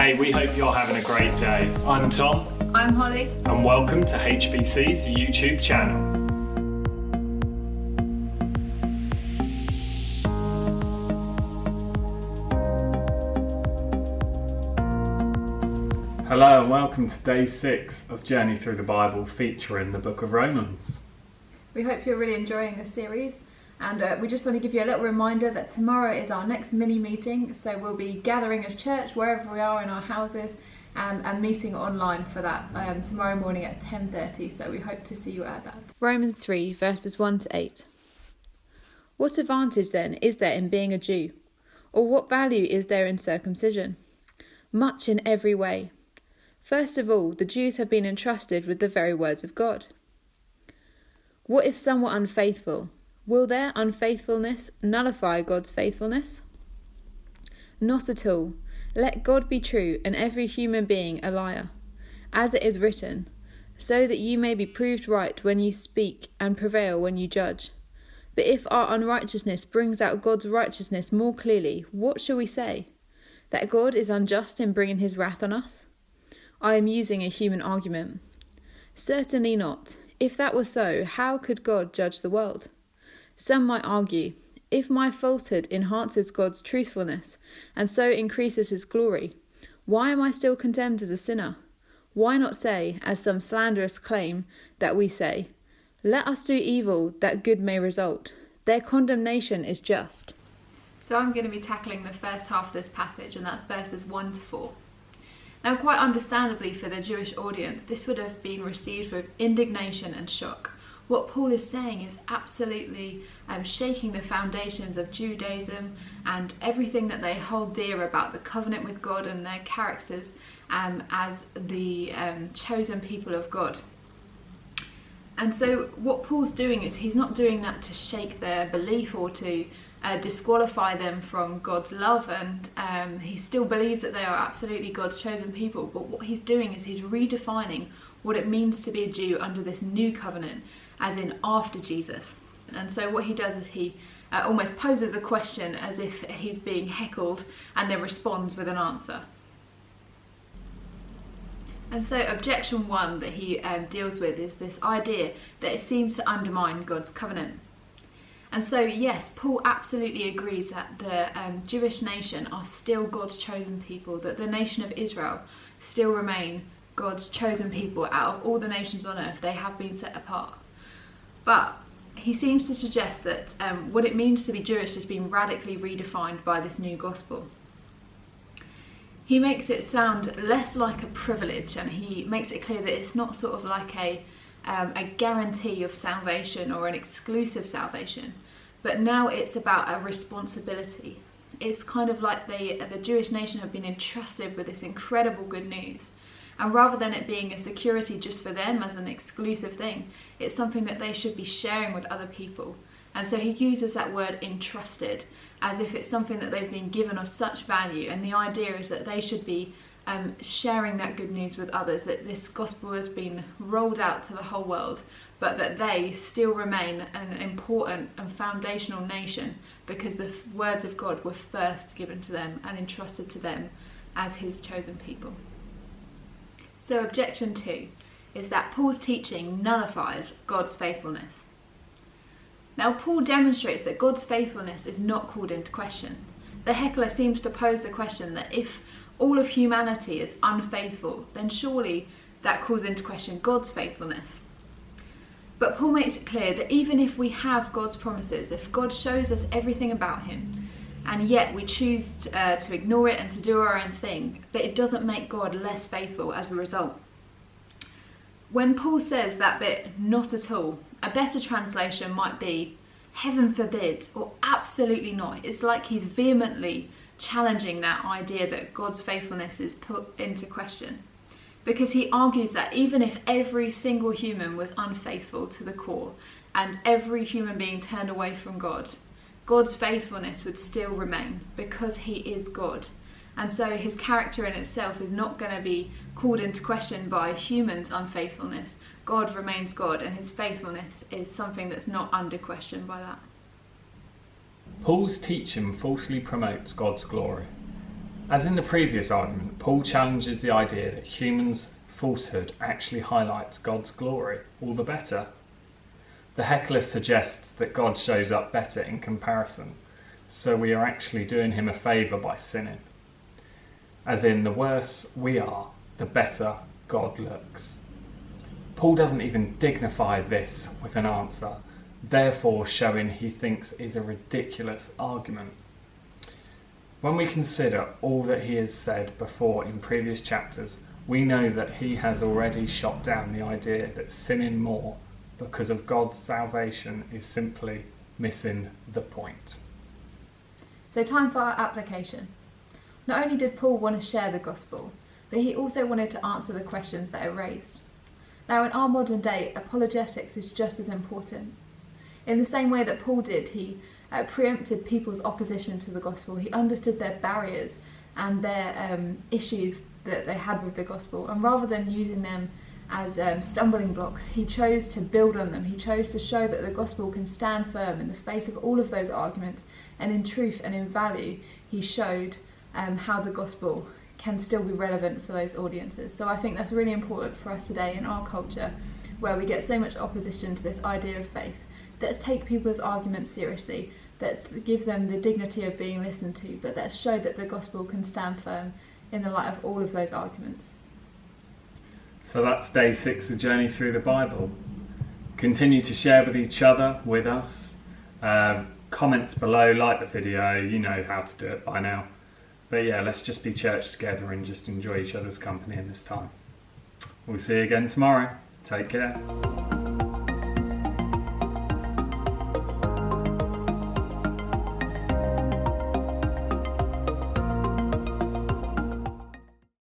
Hey, we hope you're having a great day. I'm Tom. I'm Holly. And welcome to HBC's YouTube channel. Hello and welcome to day 6 of Journey Through the Bible featuring the book of Romans. We hope you're really enjoying this series, and we just want to give you a little reminder that tomorrow is our next mini meeting, so we'll be gathering as church wherever we are in our houses and meeting online for that tomorrow morning at 10:30, so we hope to see you at that. Romans 3 verses 1 to 8. What advantage then is there in being a Jew? Or what value is there in circumcision? Much in every way. First of all, the Jews have been entrusted with the very words of God. What if some were unfaithful? Will their unfaithfulness nullify God's faithfulness? Not at all. Let God be true and every human being a liar, as it is written, so that you may be proved right when you speak and prevail when you judge. But if our unrighteousness brings out God's righteousness more clearly, what shall we say? That God is unjust in bringing his wrath on us? I am using a human argument. Certainly not. If that were so, how could God judge the world? Some might argue, if my falsehood enhances God's truthfulness and so increases his glory, why am I still condemned as a sinner? Why not say, as some slanderous claim that we say, let us do evil that good may result. Their condemnation is just. So I'm going to be tackling the first half of this passage, and that's verses 1 to 4. Now, quite understandably for the Jewish audience, this would have been received with indignation and shock. What Paul is saying is absolutely shaking the foundations of Judaism and everything that they hold dear about the covenant with God and their characters as the chosen people of God. And so what Paul's doing is he's not doing that to shake their belief or to disqualify them from God's love, and he still believes that they are absolutely God's chosen people, but what he's doing is he's redefining what it means to be a Jew under this new covenant, as in after Jesus. And so what he does is he almost poses a question as if he's being heckled and then responds with an answer. And so objection 1 that he deals with is this idea that it seems to undermine God's covenant. And so, yes, Paul absolutely agrees that the Jewish nation are still God's chosen people, that the nation of Israel still remain God's chosen people. Out of all the nations on earth, they have been set apart. But he seems to suggest that what it means to be Jewish has been radically redefined by this new gospel. He makes it sound less like a privilege, and he makes it clear that it's not sort of like a guarantee of salvation or an exclusive salvation, but now it's about a responsibility. It's kind of like the Jewish nation have been entrusted with this incredible good news, and rather than it being a security just for them as an exclusive thing, it's something that they should be sharing with other people. And so he uses that word entrusted as if it's something that they've been given of such value, and the idea is that they should be sharing that good news with others, that this gospel has been rolled out to the whole world, but that they still remain an important and foundational nation because the words of God were first given to them and entrusted to them as his chosen people. So objection 2 is that Paul's teaching nullifies God's faithfulness. Now, Paul demonstrates that God's faithfulness is not called into question. The heckler seems to pose the question that if all of humanity is unfaithful, then surely that calls into question God's faithfulness. But Paul makes it clear that even if we have God's promises, if God shows us everything about him, and yet we choose to ignore it and to do our own thing, that it doesn't make God less faithful as a result. When Paul says that bit, not at all, a better translation might be, heaven forbid, or absolutely not. It's like he's vehemently challenging that idea that God's faithfulness is put into question. Because he argues that even if every single human was unfaithful to the core, and every human being turned away from God, God's faithfulness would still remain because he is God. And so his character in itself is not going to be called into question by humans' unfaithfulness. God remains God, and his faithfulness is something that's not under question by that. Paul's teaching falsely promotes God's glory. As in the previous argument, Paul challenges the idea that humans' falsehood actually highlights God's glory all the better. The heckler suggests that God shows up better in comparison, so we are actually doing him a favour by sinning. As in, the worse we are, the better God looks. Paul doesn't even dignify this with an answer, therefore showing he thinks is a ridiculous argument. When we consider all that he has said before in previous chapters, we know that he has already shot down the idea that sinning more because of God's salvation is simply missing the point. So time for our application. Not only did Paul want to share the gospel, but he also wanted to answer the questions that it raised. Now in our modern day, apologetics is just as important. In the same way that Paul did, he preempted people's opposition to the gospel. He understood their barriers and their issues that they had with the gospel, and rather than using them as stumbling blocks, he chose to build on them. He chose to show that the gospel can stand firm in the face of all of those arguments, and in truth and in value he showed how the gospel can still be relevant for those audiences. So I think that's really important for us today in our culture, where we get so much opposition to this idea of faith. Let's take people's arguments seriously, let's give them the dignity of being listened to, but let's show that the gospel can stand firm in the light of all of those arguments. So that's day 6 of Journey Through the Bible. Continue to share with each other, with us. Comments below, like the video, you know how to do it by now. But yeah, let's just be church together and just enjoy each other's company in this time. We'll see you again tomorrow. Take care.